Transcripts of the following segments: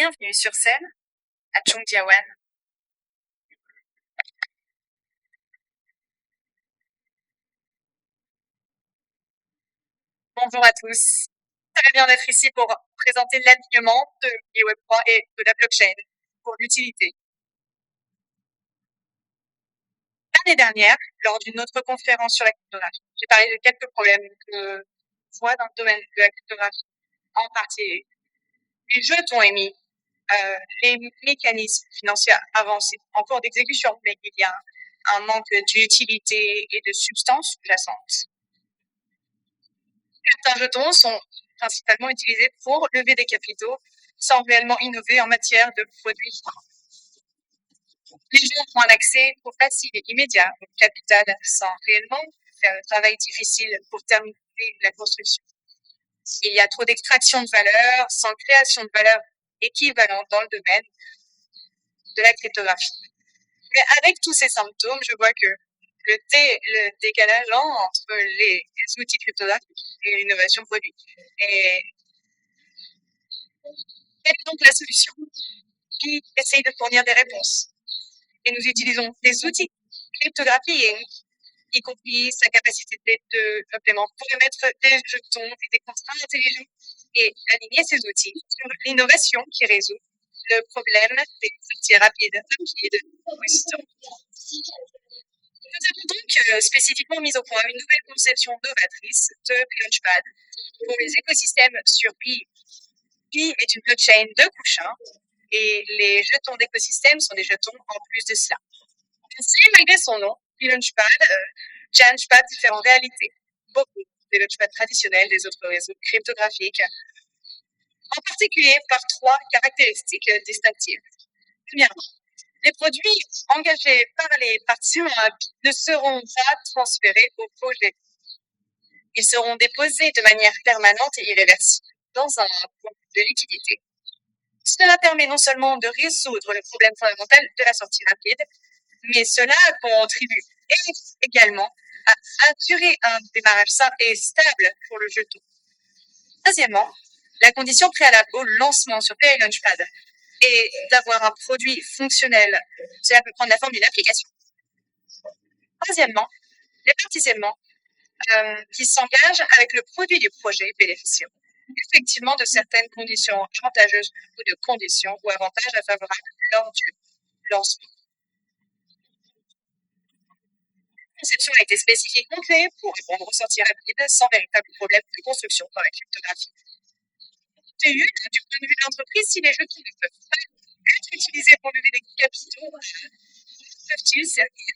Bienvenue sur scène à Chongjiawan. Bonjour à tous. Très bien d'être ici pour présenter l'alignement de l'I-Web3 et de la blockchain pour l'utilité. L'année dernière, lors d'une autre conférence sur la cryptographie, j'ai parlé de quelques problèmes que je vois dans le domaine de la cryptographie, en particulier les jetons émis, les mécanismes financiers avancés, en cours d'exécution, mais il y a un manque d'utilité et de substance sous-jacente. Certains jetons sont principalement utilisés pour lever des capitaux sans réellement innover en matière de produits. Les gens ont un accès au facile et immédiat au capital sans réellement faire le travail difficile pour terminer la construction. Il y a trop d'extraction de valeur sans création de valeur équivalente dans le domaine de la cryptographie. Mais avec tous ces symptômes, je vois que le décalage entre les outils cryptographiques et l'innovation produit. Et quelle est donc la solution? Qui essaye de fournir des réponses. Et nous utilisons des outils cryptographiques, y compris sa capacité de paiement, pour émettre des jetons et des contrats intelligents et aligner ces outils sur l'innovation qui résout le problème des outils rapides. Nous avons donc spécifiquement mis au point une nouvelle conception novatrice de Launchpad pour les écosystèmes sur Pi. Pi est une blockchain de couche 1 et les jetons d'écosystème sont des jetons en plus de cela. Ainsi, malgré son nom, Pi Launchpad change pas différentes réalités. Beaucoup des launchpads traditionnels des autres réseaux cryptographiques, en particulier par trois caractéristiques distinctives. Premièrement, les produits engagés par les participants ne seront pas transférés au projet. Ils seront déposés de manière permanente et irréversible dans un point de liquidité. Cela permet non seulement de résoudre le problème fondamental de la sortie rapide, mais cela contribue également à assurer un démarrage simple et stable pour le jeton. Deuxièmement, la condition préalable au lancement sur Pay Launchpad est d'avoir un produit fonctionnel. Cela peut prendre la forme d'une application. Troisièmement, les participants qui s'engagent avec le produit du projet bénéficieront effectivement de certaines conditions avantageuses ou de conditions ou avantages favorables lors du lancement. La conception a été spécifiquement créée pour répondre aux sorties rapides sans véritable problème de construction dans la cryptographie. Du point de vue de l'entreprise, si les jetons ne peuvent pas être utilisés pour lever des capitaux, peuvent-ils servir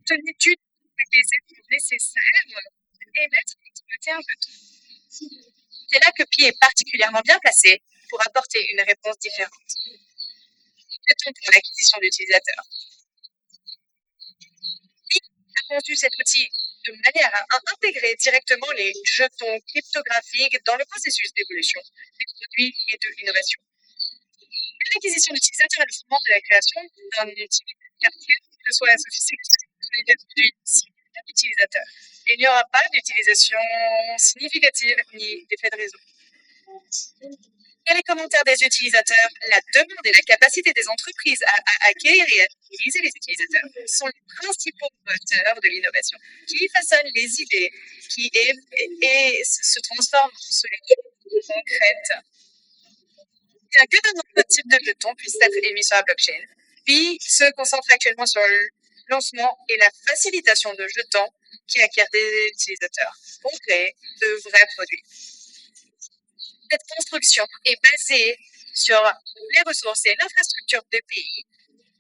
tenu des efforts nécessaires et émettre et exploiter un jeton? C'est là que Pi est particulièrement bien placé pour apporter une réponse différente. Jetons pour l'acquisition d'utilisateurs. Pi a conçu cet outil de manière à intégrer directement les jetons cryptographiques dans le processus d'évolution des produits et de l'innovation. L'acquisition d'utilisateurs est le fondement de la création d'un outil quartier que soit sophistiqué d'utilisateurs. Il n'y aura pas d'utilisation significative ni d'effet de réseau. Dans les commentaires des utilisateurs, la demande et la capacité des entreprises à acquérir et à utiliser les utilisateurs sont les principaux moteurs de l'innovation qui façonnent les idées et se transforment en solutions concrètes. Bien que de nombreux types de jetons puissent être émis sur la blockchain, Pi se concentre actuellement sur le lancement et la facilitation de jetons qui acquièrent des utilisateurs pour créer de vrais produits. Cette construction est basée sur les ressources et l'infrastructure de pays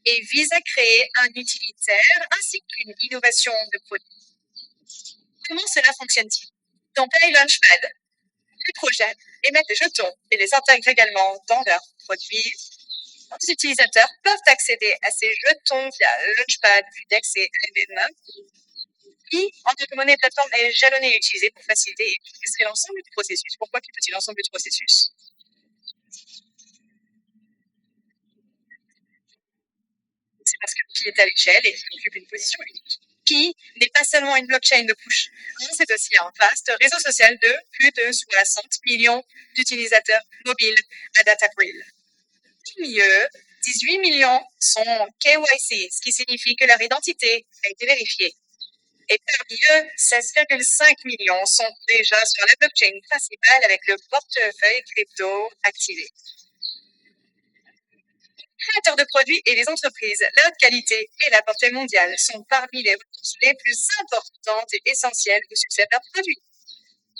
et vise à créer un utilitaire ainsi qu'une innovation de produits. Comment cela fonctionne-t-il? Dans Pay Launchpad, les projets émettent des jetons et les intègrent également dans leurs produits. Les utilisateurs peuvent accéder à ces jetons via le Launchpad puis d'accès à l'événement. Qui, en tant que monnaie plateforme, est jalonnée et utilisée pour faciliter et orchestrer l'ensemble du processus. Pourquoi piloter l'ensemble du processus? C'est parce que Pi est à l'échelle et qu'il occupe une position unique. Pi n'est pas seulement une blockchain de push, c'est aussi un vaste réseau social de plus de 60 millions d'utilisateurs mobiles à Databril. Parmi eux, 18 millions sont KYC, ce qui signifie que leur identité a été vérifiée. Et parmi eux, 16,5 millions sont déjà sur la blockchain principale avec le portefeuille crypto activé. Les créateurs de produits et les entreprises, la haute qualité et la portée mondiale sont parmi les ressources les plus importantes et essentielles au succès de leurs produits.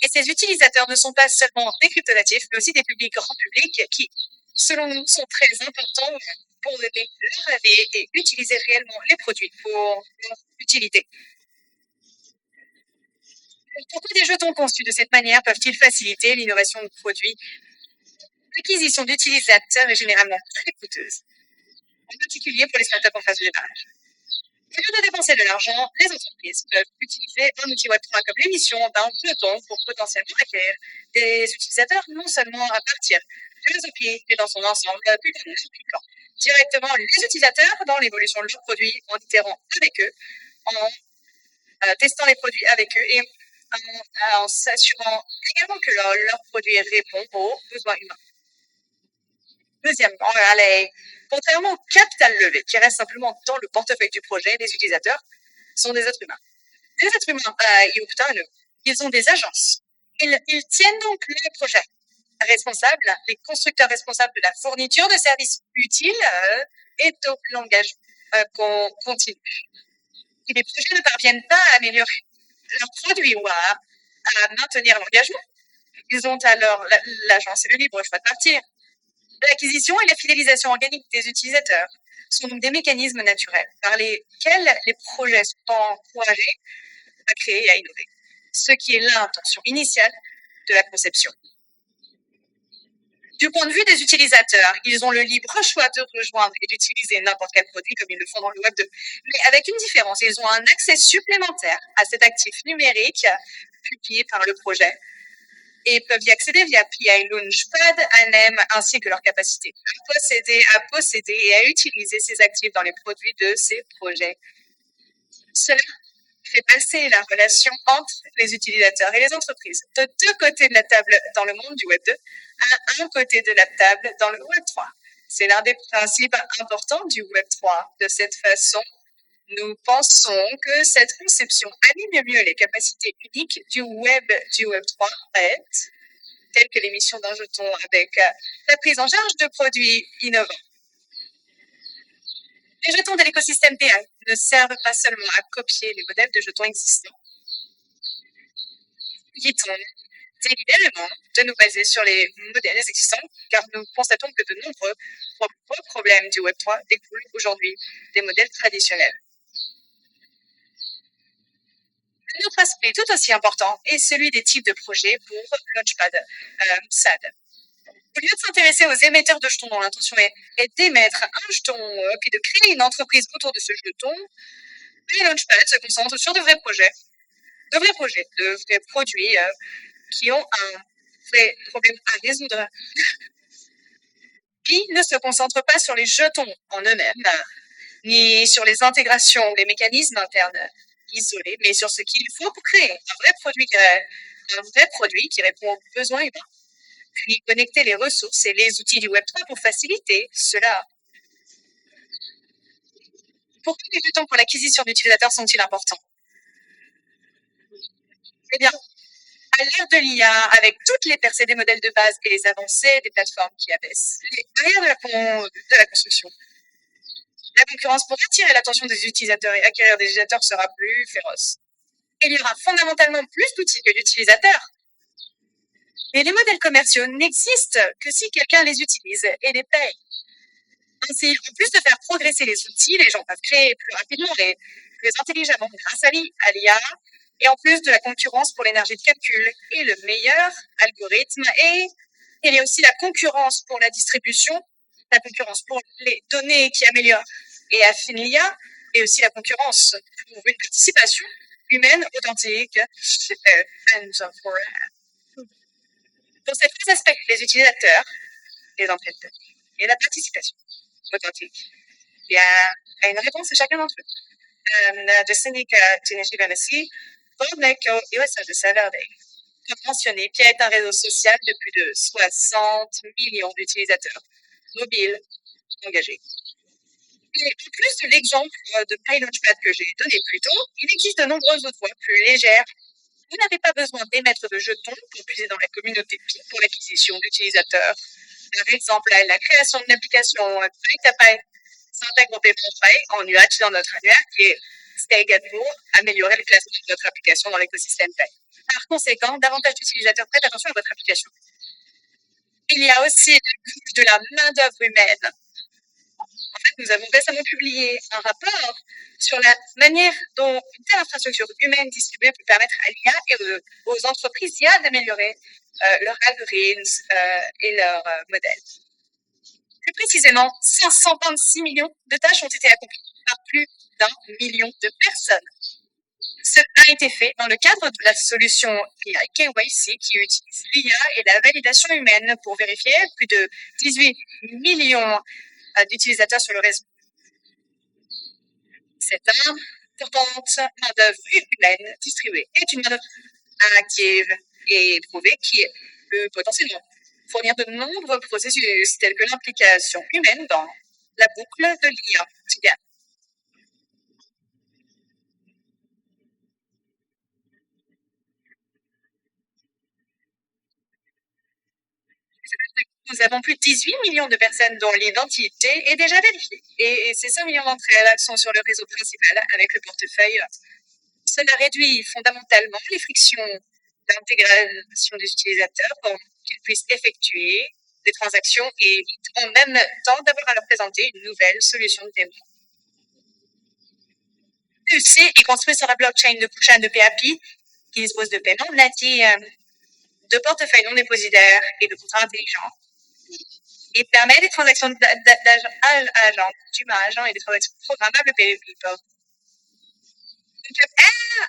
Et ces utilisateurs ne sont pas seulement des cryptonatifs, mais aussi des publics grand public qui, selon nous, sont très importants pour donner leur avis et utiliser réellement les produits pour leur utilité. Pourquoi des jetons conçus de cette manière peuvent-ils faciliter l'innovation de produits? L'acquisition d'utilisateurs est généralement très coûteuse, en particulier pour les startups en phase de démarrage. Au lieu de dépenser de l'argent, les entreprises peuvent utiliser un outil Web3 comme l'émission d'un jeton pour potentiellement acquérir des utilisateurs non seulement à partir de réseau pied, mais dans son ensemble, plus tard impliquant directement les utilisateurs dans l'évolution de leurs produits en itérant avec eux, en testant les produits avec eux et en s'assurant également que leur produit répond aux besoins humains. Deuxièmement, contrairement au capital levé, qui reste simplement dans le portefeuille du projet, les utilisateurs sont des êtres humains. Les êtres humains, ils ont des agences. Ils tiennent donc les projets responsables, les constructeurs responsables de la fourniture de services utiles et de l'engagement continu. Si les projets ne parviennent pas à améliorer leurs produits ou à maintenir l'engagement, ils ont alors l'agence et le libre choix de partir. L'acquisition et la fidélisation organique des utilisateurs sont donc des mécanismes naturels par lesquels les projets sont encouragés à créer et à innover, ce qui est l'intention initiale de la conception. Du point de vue des utilisateurs, ils ont le libre choix de rejoindre et d'utiliser n'importe quel produit comme ils le font dans le Web 2. Mais avec une différence, ils ont un accès supplémentaire à cet actif numérique publié par le projet et peuvent y accéder via PI Launchpad, ANEM, ainsi que leur capacité à posséder et à utiliser ces actifs dans les produits de ces projets. Cela fait passer la relation entre les utilisateurs et les entreprises de deux côtés de la table dans le monde du Web 2 à un côté de la table dans le Web 3. C'est l'un des principes importants du Web 3. De cette façon, nous pensons que cette conception aligne mieux les capacités uniques du Web 3, telles que l'émission d'un jeton avec la prise en charge de produits innovants. Les jetons de l'écosystème PI ne servent pas seulement à copier les modèles de jetons existants. Nous évitons délibérément de nous baser sur les modèles existants, car nous constatons que de nombreux problèmes du Web 3 découlent aujourd'hui des modèles traditionnels. Un autre aspect tout aussi important est celui des types de projets pour Launchpad SAD. Au lieu de s'intéresser aux émetteurs de jetons dont l'intention est d'émettre un jeton puis de créer une entreprise autour de ce jeton, les Launchpad se concentrent sur de vrais projets, de vrais produits qui ont un vrai problème à résoudre. Puis ne se concentrent pas sur les jetons en eux-mêmes, ni sur les intégrations ou les mécanismes internes isolés, mais sur ce qu'il faut pour créer un vrai produit qui répond aux besoins humains. Puis connecter les ressources et les outils du Web3 pour faciliter cela. Pourquoi les jetons pour l'acquisition d'utilisateurs sont-ils importants? Eh bien, à l'ère de l'IA, avec toutes les percées des modèles de base et les avancées des plateformes qui abaissent les barrières de la construction, la concurrence pour attirer l'attention des utilisateurs et acquérir des utilisateurs sera plus féroce. Il y aura fondamentalement plus d'outils que d'utilisateurs. Mais les modèles commerciaux n'existent que si quelqu'un les utilise et les paye. Ainsi, en plus de faire progresser les outils, les gens peuvent créer plus rapidement et plus intelligemment grâce à l'IA, et en plus de la concurrence pour l'énergie de calcul et le meilleur algorithme. Et il y a aussi la concurrence pour la distribution, la concurrence pour les données qui améliorent et affinent l'IA, et aussi la concurrence pour une participation humaine authentique. Pour ces trois aspects, les utilisateurs, les entrepreneurs et la participation authentique, il y a une réponse à chacun d'entre eux. de Seneca Tennessee Tennessee, Borneco et Ossa de Savardey. Comme mentionné, Pia est un réseau social de plus de 60 millions d'utilisateurs mobiles engagés. Et en plus de l'exemple de PyLaunchpad que j'ai donné plus tôt, il existe de nombreuses autres voies plus légères. Vous n'avez pas besoin d'émettre de jetons pour puiser dans la communauté Pi pour l'acquisition d'utilisateurs. Par exemple, la création d'une application Py s'intègre au paiement Py en nuage dans notre annuaire qui est Staged pour améliorer le classement de votre application dans l'écosystème Py. Par conséquent, davantage d'utilisateurs prêtent attention à votre application. Il y a aussi de la main-d'œuvre humaine. En fait, nous avons récemment publié un rapport sur la manière dont une telle infrastructure humaine distribuée peut permettre à l'IA et aux entreprises d'IA d'améliorer leurs algorithmes et leurs modèles. Plus précisément, 526 millions de tâches ont été accomplies par plus d'1 million de personnes. Cela a été fait dans le cadre de la solution AI KYC qui utilise l'IA et la validation humaine pour vérifier plus de 18 millions d'utilisateurs sur le réseau. Cette importante main-d'œuvre humaine distribuée est une main-d'œuvre active et éprouvée qui peut potentiellement fournir de nombreux processus tels que l'implication humaine dans la boucle de l'IA. Nous avons plus de 18 millions de personnes dont l'identité est déjà vérifiée. Et ces 5 millions d'entre elles sont sur le réseau principal avec le portefeuille. Cela réduit fondamentalement les frictions d'intégration des utilisateurs pour qu'ils puissent effectuer des transactions et en même temps d'avoir à leur présenter une nouvelle solution de paiement. UC est construit sur la blockchain de Kushan de PAP qui dispose de paiements natifs, de portefeuilles non dépositaires et de contrats intelligents. Il permet des transactions d'agent, d'humain à agent et des transactions programmables PayPal.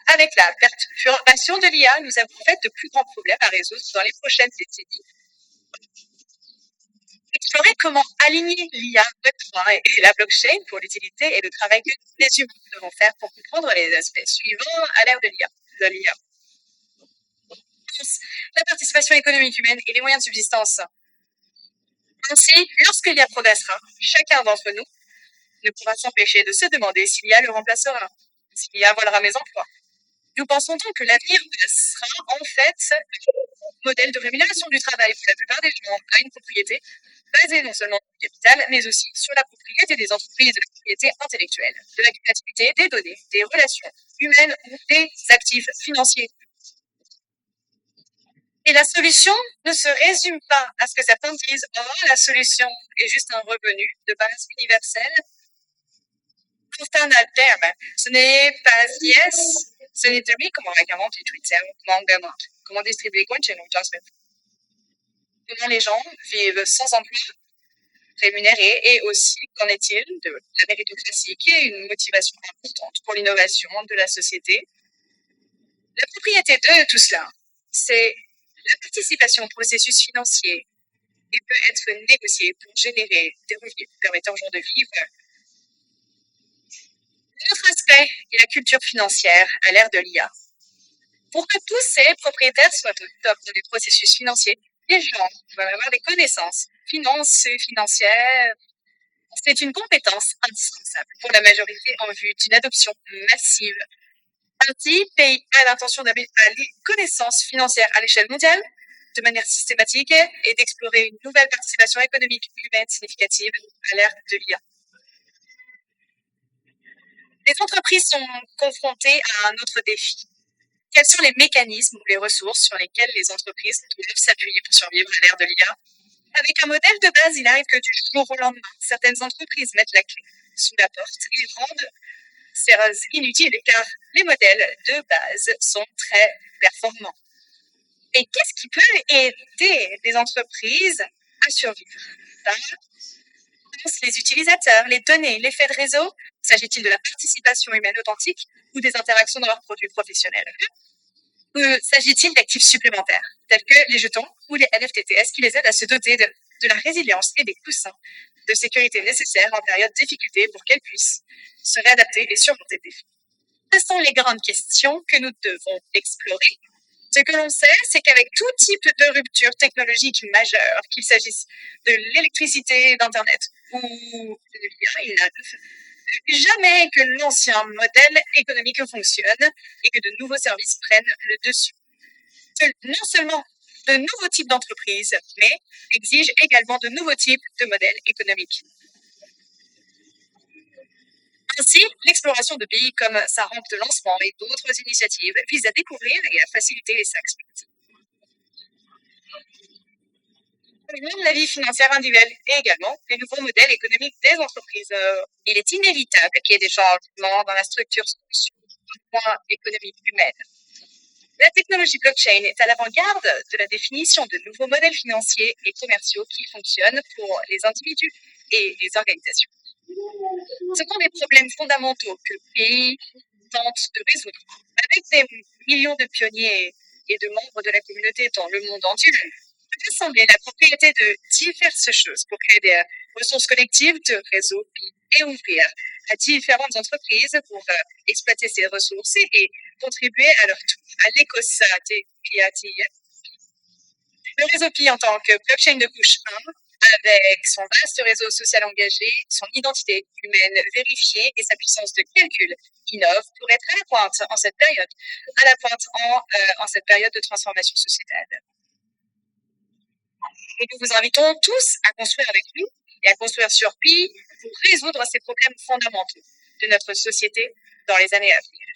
Avec la perturbation de l'IA, nous avons en fait de plus grands problèmes à résoudre dans les prochaines décennies. Explorer comment aligner l'IA Web3 et la blockchain pour l'utilité et le travail que les humains devront faire pour comprendre les aspects suivants à l'ère de l'IA. La participation économique humaine et les moyens de subsistance. Ainsi, lorsque l'IA progressera, chacun d'entre nous ne pourra s'empêcher de se demander si l'IA le remplacera, si l'IA volera mes emplois. Nous pensons donc que l'avenir sera en fait le modèle de rémunération du travail pour la plupart des gens à une propriété basée non seulement sur le capital, mais aussi sur la propriété des entreprises, de la propriété intellectuelle, de la créativité, des données, des relations humaines ou des actifs financiers. Et la solution ne se résume pas à ce que certains disent « Oh, la solution est juste un revenu de base universel ». Constant terme, ce n'est pas yes, ce n'est pas comment recommander Twitter, comment distribuer contenu, comment les gens vivent sans emploi rémunéré et aussi qu'en est-il de la méritocratie qui est une motivation importante pour l'innovation de la société. La propriété de tout cela, c'est la participation au processus financier et peut être négociée pour générer des revenus permettant aux gens de vivre. L'autre aspect est la culture financière à l'ère de l'IA. Pour que tous ces propriétaires soient au top dans les processus financiers, les gens doivent avoir des connaissances financières. C'est une compétence indispensable pour la majorité en vue d'une adoption massive. Ainsi, pays a l'intention d'amener les connaissances financières à l'échelle mondiale de manière systématique et d'explorer une nouvelle participation économique humaine significative à l'ère de l'IA. Les entreprises sont confrontées à un autre défi. Quels sont les mécanismes ou les ressources sur lesquelles les entreprises doivent s'appuyer pour survivre à l'ère de l'IA? Avec un modèle de base, il arrive que du jour au lendemain, certaines entreprises mettent la clé sous la porte et rendent ces services inutiles car les modèles de base sont très performants. Et qu'est-ce qui peut aider les entreprises à survivre? Les utilisateurs, les données, l'effet de réseau. S'agit-il de la participation humaine authentique ou des interactions dans leurs produits professionnels? Ou s'agit-il d'actifs supplémentaires, tels que les jetons ou les NFTTS qui les aident à se doter de la résilience et des coussins de sécurité nécessaires en période de difficulté pour qu'elles puissent se réadapter et surmonter le défi. Ce sont les grandes questions que nous devons explorer. Ce que l'on sait, c'est qu'avec tout type de rupture technologique majeure, qu'il s'agisse de l'électricité, d'Internet ou de l'IA, il n'arrive jamais que l'ancien modèle économique fonctionne et que de nouveaux services prennent le dessus. Non seulement de nouveaux types d'entreprises, mais exigent également de nouveaux types de modèles économiques. Ainsi, l'exploration de pays comme sa rampe de lancement et d'autres initiatives visent à découvrir et à faciliter les expériences. Même la vie financière individuelle et également les nouveaux modèles économiques des entreprises. Il est inévitable qu'il y ait des changements dans la structure économique humaine. La technologie blockchain est à l'avant-garde de la définition de nouveaux modèles financiers et commerciaux qui fonctionnent pour les individus et les organisations. Ce sont des problèmes fondamentaux que le pays tente de résoudre. Avec des millions de pionniers et de membres de la communauté dans le monde entier, rassembler la propriété de diverses choses pour créer des ressources collectives de réseaux et ouvrir à différentes entreprises pour exploiter ces ressources et contribuer à leur tour à l'écosystème PIATI. Le réseau PI en tant que blockchain de couche 1, avec son vaste réseau social engagé, son identité humaine vérifiée et sa puissance de calcul innove pour être à la pointe en cette période, en cette période de transformation sociétale. Et nous vous invitons tous à construire avec nous et à construire sur Pi pour résoudre ces problèmes fondamentaux de notre société dans les années à venir.